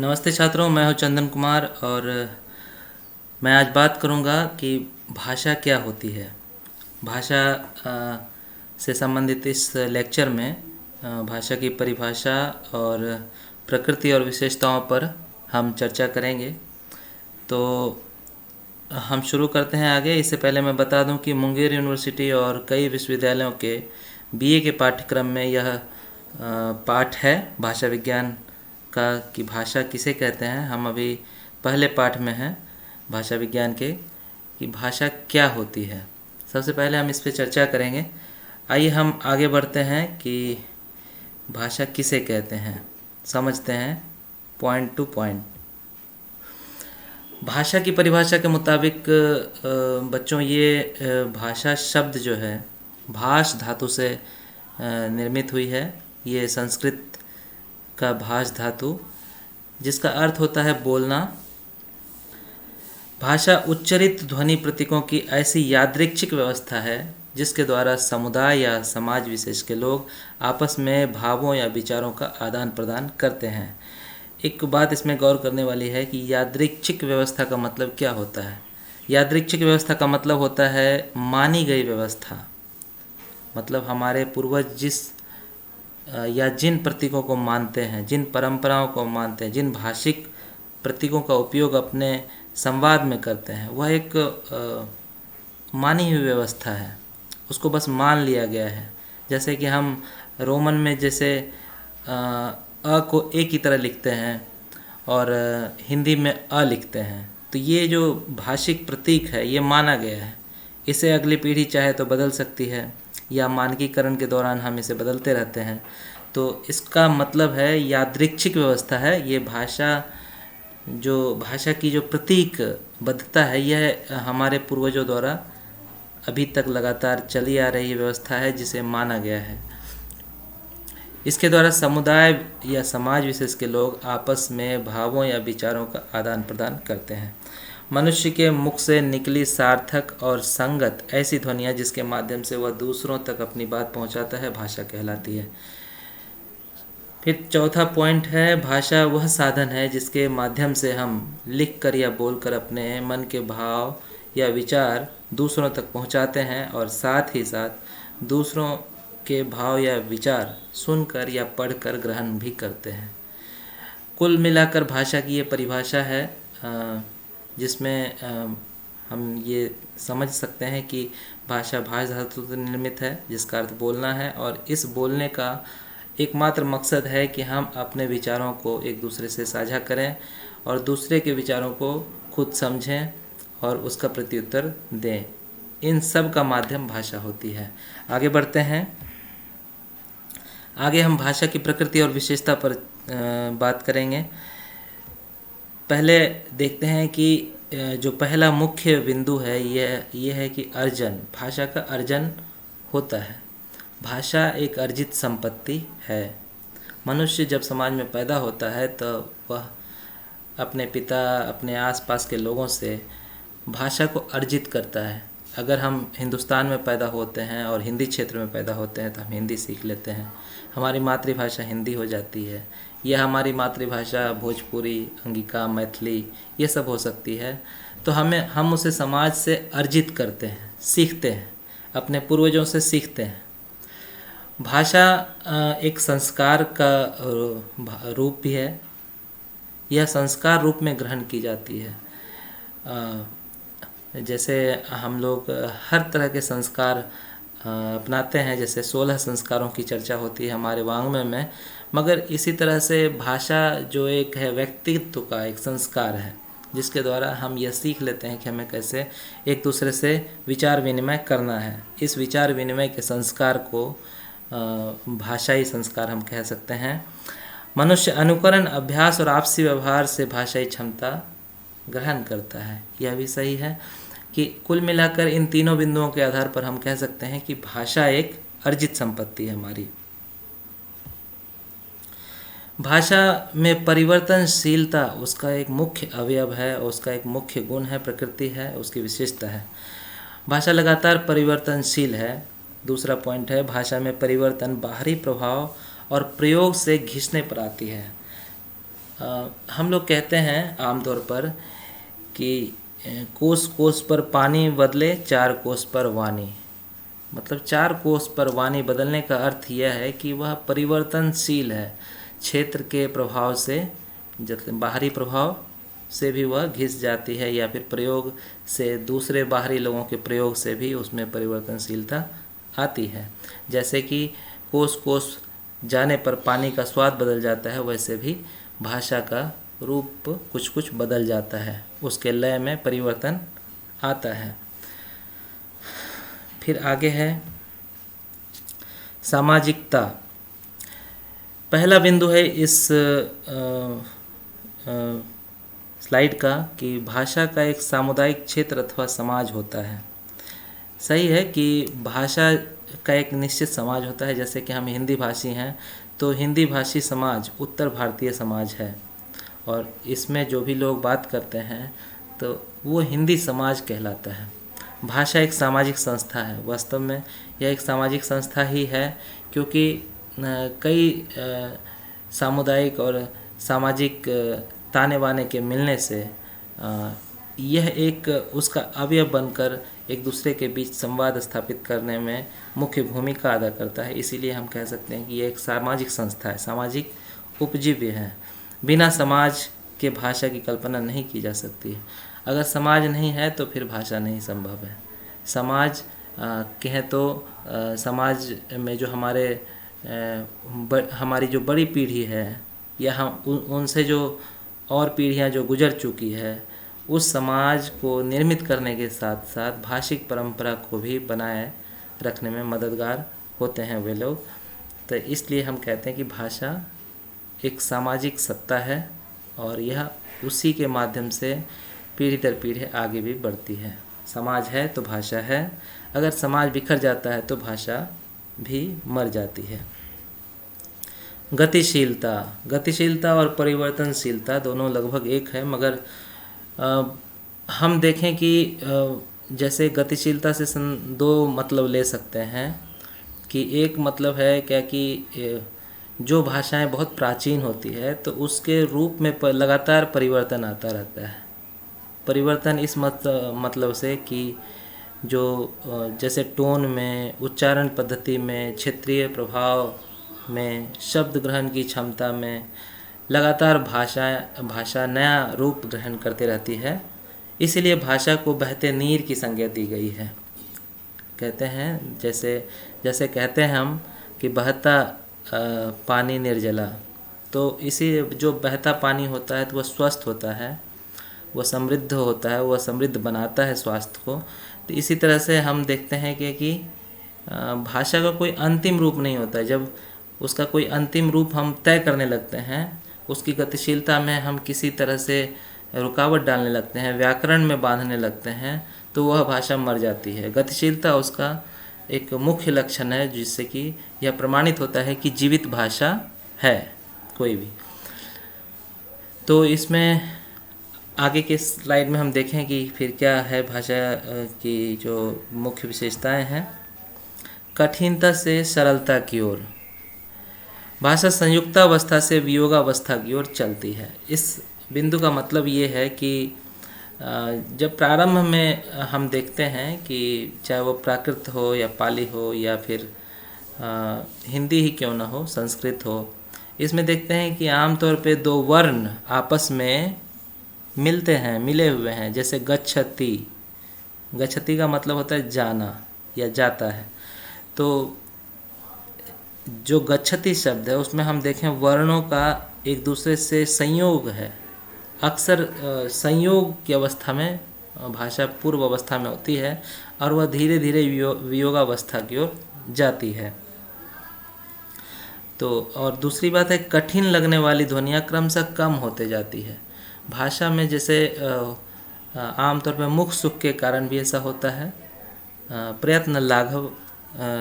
नमस्ते छात्रों, मैं हूं चंदन कुमार और मैं आज बात करूंगा कि भाषा क्या होती है। भाषा से संबंधित इस लेक्चर में भाषा की परिभाषा और प्रकृति और विशेषताओं पर हम चर्चा करेंगे। तो हम शुरू करते हैं आगे। इससे पहले मैं बता दूं कि मुंगेर यूनिवर्सिटी और कई विश्वविद्यालयों के बीए के पाठ्यक्रम में यह पाठ है भाषा विज्ञान का कि भाषा किसे कहते हैं। हम अभी पहले पाठ में हैं भाषा विज्ञान के कि भाषा क्या होती है। सबसे पहले हम इस पर चर्चा करेंगे। आइए हम आगे बढ़ते हैं कि भाषा किसे कहते हैं, समझते हैं पॉइंट टू पॉइंट। भाषा की परिभाषा के मुताबिक बच्चों ये भाषा शब्द जो है भाष धातु से निर्मित हुई है। ये संस्कृत का भाष धातु जिसका अर्थ होता है बोलना। भाषा उच्चरित ध्वनि प्रतीकों की ऐसी यादृच्छिक व्यवस्था है जिसके द्वारा समुदाय या समाज विशेष के लोग आपस में भावों या विचारों का आदान प्रदान करते हैं। एक बात इसमें गौर करने वाली है कि यादृच्छिक व्यवस्था का मतलब क्या होता है। यादृच्छिक व्यवस्था का मतलब होता है मानी गई व्यवस्था। मतलब हमारे पूर्वज जिस या जिन प्रतीकों को मानते हैं, जिन परंपराओं को मानते हैं, जिन भाषिक प्रतीकों का उपयोग अपने संवाद में करते हैं, वह एक मानी हुई व्यवस्था है। उसको बस मान लिया गया है। जैसे कि हम रोमन में जैसे अ को ए की तरह लिखते हैं और हिंदी में अ लिखते हैं, तो ये जो भाषिक प्रतीक है ये माना गया है। इसे अगली पीढ़ी चाहे तो बदल सकती है या मानकीकरण के दौरान हम इसे बदलते रहते हैं। तो इसका मतलब है यादृच्छिक व्यवस्था है। ये भाषा की जो प्रतीक बद्धता है यह हमारे पूर्वजों द्वारा अभी तक लगातार चली आ रही व्यवस्था है जिसे माना गया है। इसके द्वारा समुदाय या समाज विशेष के लोग आपस में भावों या विचारों का आदान प्रदान करते हैं। मनुष्य के मुख से निकली सार्थक और संगत ऐसी ध्वनियाँ जिसके माध्यम से वह दूसरों तक अपनी बात पहुंचाता है भाषा कहलाती है। फिर चौथा पॉइंट है भाषा वह साधन है जिसके माध्यम से हम लिखकर या बोलकर अपने मन के भाव या विचार दूसरों तक पहुंचाते हैं और साथ ही साथ दूसरों के भाव या विचार सुनकर या पढ़कर ग्रहण भी करते हैं। कुल मिलाकर भाषा की ये परिभाषा है जिसमें हम ये समझ सकते हैं कि भाषा भाष धातु से निर्मित है जिसका अर्थ बोलना है और इस बोलने का एकमात्र मकसद है कि हम अपने विचारों को एक दूसरे से साझा करें और दूसरे के विचारों को खुद समझें और उसका प्रत्युत्तर दें। इन सब का माध्यम भाषा होती है। आगे बढ़ते हैं। आगे हम भाषा की प्रकृति और विशेषता पर बात करेंगे। पहले देखते हैं कि जो पहला मुख्य बिंदु है यह है कि अर्जन। भाषा का अर्जन होता है। भाषा एक अर्जित संपत्ति है। मनुष्य जब समाज में पैदा होता है तो वह अपने पिता, अपने आसपास के लोगों से भाषा को अर्जित करता है। अगर हम हिंदुस्तान में पैदा होते हैं और हिंदी क्षेत्र में पैदा होते हैं तो हम हिंदी सीख लेते हैं। हमारी मातृभाषा हिंदी हो जाती है या हमारी मातृभाषा भोजपुरी, अंगिका, मैथिली ये सब हो सकती है। तो हम उसे समाज से अर्जित करते हैं, सीखते हैं, अपने पूर्वजों से सीखते हैं। भाषा एक संस्कार का रूप भी है। यह संस्कार रूप में ग्रहण की जाती है। जैसे हम लोग हर तरह के संस्कार अपनाते हैं। जैसे 16 संस्कारों की चर्चा होती है हमारे वाङ्मय में, मगर इसी तरह से भाषा जो एक है व्यक्तित्व का एक संस्कार है जिसके द्वारा हम यह सीख लेते हैं कि हमें कैसे एक दूसरे से विचार विनिमय करना है। इस विचार विनिमय के संस्कार को भाषाई संस्कार हम कह सकते हैं। मनुष्य अनुकरण, अभ्यास और आपसी व्यवहार से भाषाई क्षमता ग्रहण करता है। यह भी सही है कि कुल मिलाकर इन तीनों बिंदुओं के आधार पर हम कह सकते हैं कि भाषा एक अर्जित संपत्ति है हमारी। भाषा में परिवर्तनशीलता उसका एक मुख्य अवयव है, उसका एक मुख्य गुण है, प्रकृति है, उसकी विशेषता है। भाषा लगातार परिवर्तनशील है। दूसरा पॉइंट है भाषा में परिवर्तन बाहरी प्रभाव और प्रयोग से घिसने पर आती है। हम लोग कहते हैं आमतौर पर कि कोस कोस पर पानी बदले, चार कोस पर वाणी। मतलब चार कोस पर वाणी बदलने का अर्थ यह है कि वह परिवर्तनशील है। क्षेत्र के प्रभाव से, जैसे बाहरी प्रभाव से भी वह घिस जाती है, या फिर प्रयोग से, दूसरे बाहरी लोगों के प्रयोग से भी उसमें परिवर्तनशीलता आती है। जैसे कि कोस कोस जाने पर पानी का स्वाद बदल जाता है, वैसे भी भाषा का रूप कुछ कुछ बदल जाता है, उसके लय में परिवर्तन आता है। फिर आगे है सामाजिकता। पहला बिंदु है इस स्लाइड का कि भाषा का एक सामुदायिक क्षेत्र अथवा समाज होता है। सही है कि भाषा का एक निश्चित समाज होता है। जैसे कि हम हिंदी भाषी हैं तो हिंदी भाषी समाज उत्तर भारतीय समाज है, और इसमें जो भी लोग बात करते हैं तो वो हिंदी समाज कहलाता है। भाषा एक सामाजिक संस्था है। वास्तव में यह एक सामाजिक संस्था ही है, क्योंकि कई सामुदायिक और सामाजिक ताने बाने के मिलने से यह एक उसका अवयव बनकर एक दूसरे के बीच संवाद स्थापित करने में मुख्य भूमिका अदा करता है। इसीलिए हम कह सकते हैं कि यह एक सामाजिक संस्था है, सामाजिक उपजीव्य है। बिना समाज के भाषा की कल्पना नहीं की जा सकती है। अगर समाज नहीं है तो फिर भाषा नहीं संभव है। समाज कहें तो समाज में जो हमारी जो बड़ी पीढ़ी है, या हम उनसे जो और पीढ़ियां जो गुजर चुकी है, उस समाज को निर्मित करने के साथ साथ भाषिक परंपरा को भी बनाए रखने में मददगार होते हैं वे लोग। तो इसलिए हम कहते हैं कि भाषा एक सामाजिक सत्ता है, और यह उसी के माध्यम से पीढ़ी दर पीढ़ी आगे भी बढ़ती है। समाज है तो भाषा है, अगर समाज बिखर जाता है तो भाषा भी मर जाती है। गतिशीलता और परिवर्तनशीलता दोनों लगभग एक है, मगर हम देखें कि जैसे गतिशीलता से दो मतलब ले सकते हैं। कि एक मतलब है क्या कि जो भाषाएं बहुत प्राचीन होती है तो उसके रूप में लगातार परिवर्तन आता रहता है। परिवर्तन इस मतलब से कि जो जैसे टोन में, उच्चारण पद्धति में, क्षेत्रीय प्रभाव में, शब्द ग्रहण की क्षमता में लगातार भाषा नया रूप ग्रहण करते रहती है। इसीलिए भाषा को बहते नीर की संज्ञा दी गई है। कहते हैं जैसे कहते हैं हम कि बहता पानी निर्जला, तो इसी जो बहता पानी होता है तो वह स्वस्थ होता है, वह समृद्ध होता है, वह समृद्ध बनाता है स्वास्थ्य को। तो इसी तरह से हम देखते हैं कि भाषा का कोई अंतिम रूप नहीं होता है। जब उसका कोई अंतिम रूप हम तय करने लगते हैं, उसकी गतिशीलता में हम किसी तरह से रुकावट डालने लगते हैं, व्याकरण में बांधने लगते हैं, तो वह भाषा मर जाती है। गतिशीलता उसका एक मुख्य लक्षण है, जिससे कि यह प्रमाणित होता है कि जीवित भाषा है कोई भी। तो इसमें आगे के स्लाइड में हम देखें कि फिर क्या है भाषा की जो मुख्य विशेषताएं हैं। कठिनता से सरलता की ओर। भाषा संयुक्तावस्था से वियोगावस्था की ओर चलती है। इस बिंदु का मतलब ये है कि जब प्रारंभ में हम देखते हैं कि चाहे वो प्राकृत हो या पाली हो या फिर हिंदी ही क्यों ना हो, संस्कृत हो, इसमें देखते हैं कि आमतौर पे दो वर्ण आपस में मिलते हैं, मिले हुए हैं। जैसे गच्छति, गच्छति का मतलब होता है जाना या जाता है। तो जो गच्छति शब्द है उसमें हम देखें वर्णों का एक दूसरे से संयोग है। अक्सर संयोग की अवस्था में भाषा पूर्व अवस्था में होती है और वह धीरे धीरे वियोगावस्था की ओर जाती है। तो और दूसरी बात है, कठिन लगने वाली ध्वनियाँ क्रमशः कम होते जाती है। भाषा में जैसे आमतौर पर मुख सुख के कारण भी ऐसा होता है, प्रयत्न लाघव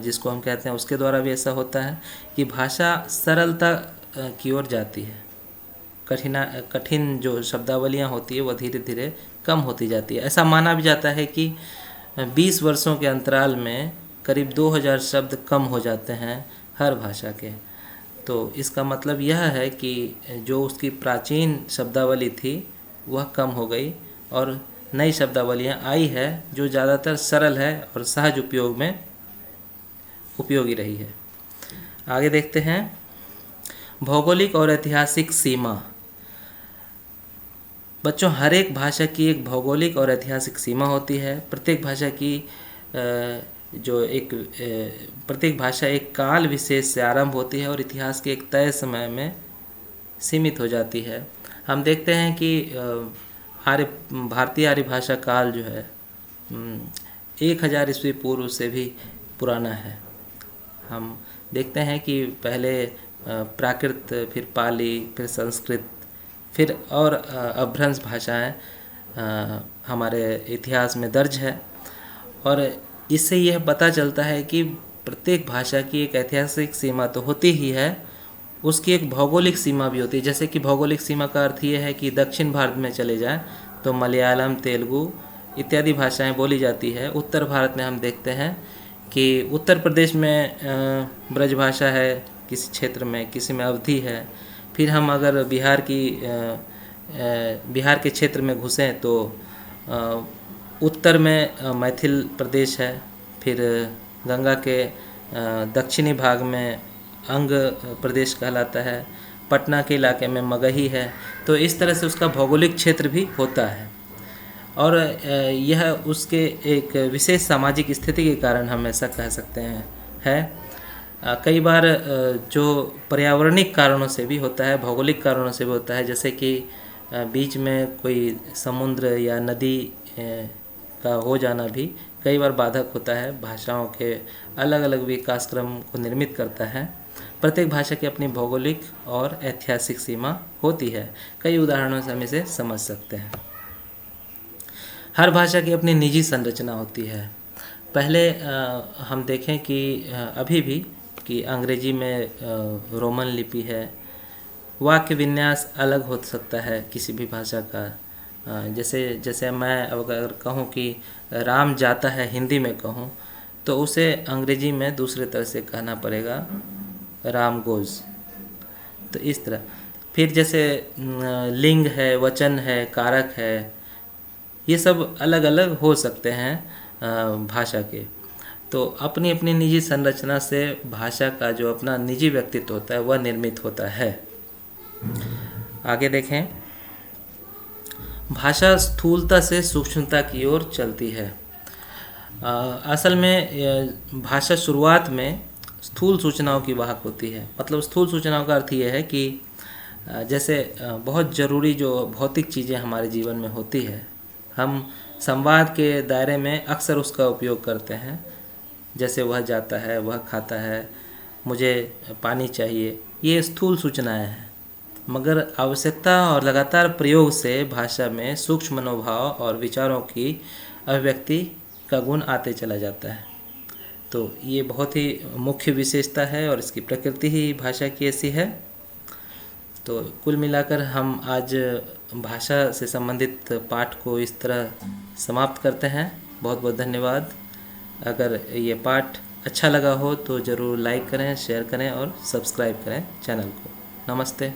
जिसको हम कहते हैं उसके द्वारा भी ऐसा होता है कि भाषा सरलता की ओर जाती है। कठिन जो शब्दावलियाँ होती है वह धीरे धीरे कम होती जाती है। ऐसा माना भी जाता है कि 20 वर्षों के अंतराल में करीब 2000 शब्द कम हो जाते हैं हर भाषा के। तो इसका मतलब यह है कि जो उसकी प्राचीन शब्दावली थी वह कम हो गई और नई शब्दावलियाँ आई है जो ज़्यादातर सरल है और सहज उपयोग में उपयोगी रही है। आगे देखते हैं भौगोलिक और ऐतिहासिक सीमा। बच्चों, हर एक भाषा की एक भौगोलिक और ऐतिहासिक सीमा होती है। प्रत्येक भाषा एक काल विशेष से आरंभ होती है और इतिहास के एक तय समय में सीमित हो जाती है। हम देखते हैं कि भारतीय आर्य भाषा काल जो है 1000 ईस्वी पूर्व से भी पुराना है। हम देखते हैं कि पहले प्राकृत, फिर पाली, फिर संस्कृत, फिर और अपभ्रंश भाषाएं हमारे इतिहास में दर्ज है और इससे यह पता चलता है कि प्रत्येक भाषा की एक ऐतिहासिक सीमा तो होती ही है, उसकी एक भौगोलिक सीमा भी होती है। जैसे कि भौगोलिक सीमा का अर्थ ये है कि दक्षिण भारत में चले जाएं तो मलयालम, तेलुगु इत्यादि भाषाएं बोली जाती है। उत्तर भारत में हम देखते हैं कि उत्तर प्रदेश में ब्रजभाषा है, किसी क्षेत्र में, किसी में अवधी है। फिर हम अगर बिहार के क्षेत्र में घुसें तो उत्तर में मैथिल प्रदेश है, फिर गंगा के दक्षिणी भाग में अंग प्रदेश कहलाता है, पटना के इलाके में मगही है। तो इस तरह से उसका भौगोलिक क्षेत्र भी होता है और यह उसके एक विशेष सामाजिक स्थिति के कारण हम ऐसा कह सकते हैं कई बार जो पर्यावरणिक कारणों से भी होता है, भौगोलिक कारणों से भी होता है। जैसे कि बीच में कोई समुद्र या नदी का हो जाना भी कई बार बाधक होता है, भाषाओं के अलग अलग विकास क्रम को निर्मित करता है। प्रत्येक भाषा की अपनी भौगोलिक और ऐतिहासिक सीमा होती है। कई उदाहरणों से हम इसे समझ सकते हैं। हर भाषा की अपनी निजी संरचना होती है। पहले हम देखें कि अभी भी कि अंग्रेजी में रोमन लिपि है, वाक्य विन्यास अलग हो सकता है किसी भी भाषा का। जैसे मैं अगर कहूँ कि राम जाता है, हिंदी में कहूँ तो उसे अंग्रेजी में दूसरे तरह से कहना पड़ेगा, राम गोज। तो इस तरह फिर जैसे लिंग है, वचन है, कारक है, ये सब अलग अलग हो सकते हैं भाषा के। तो अपनी अपनी निजी संरचना से भाषा का जो अपना निजी व्यक्तित्व होता है वह निर्मित होता है। आगे देखें, भाषा स्थूलता से सूक्ष्मता की ओर चलती है। असल में भाषा शुरुआत में स्थूल सूचनाओं की वाहक होती है। मतलब स्थूल सूचनाओं का अर्थ ये है कि जैसे बहुत ज़रूरी जो भौतिक चीज़ें हमारे जीवन में होती है, हम संवाद के दायरे में अक्सर उसका उपयोग करते हैं। जैसे वह जाता है, वह खाता है, मुझे पानी चाहिए, ये स्थूल सूचनाएं हैं। मगर आवश्यकता और लगातार प्रयोग से भाषा में सूक्ष्म मनोभाव और विचारों की अभिव्यक्ति का गुण आते चला जाता है। तो ये बहुत ही मुख्य विशेषता है और इसकी प्रकृति ही भाषा की ऐसी है। तो कुल मिलाकर हम आज भाषा से संबंधित पाठ को इस तरह समाप्त करते हैं। बहुत बहुत धन्यवाद। अगर ये पाठ अच्छा लगा हो तो ज़रूर लाइक करें, शेयर करें और सब्सक्राइब करें चैनल को। नमस्ते।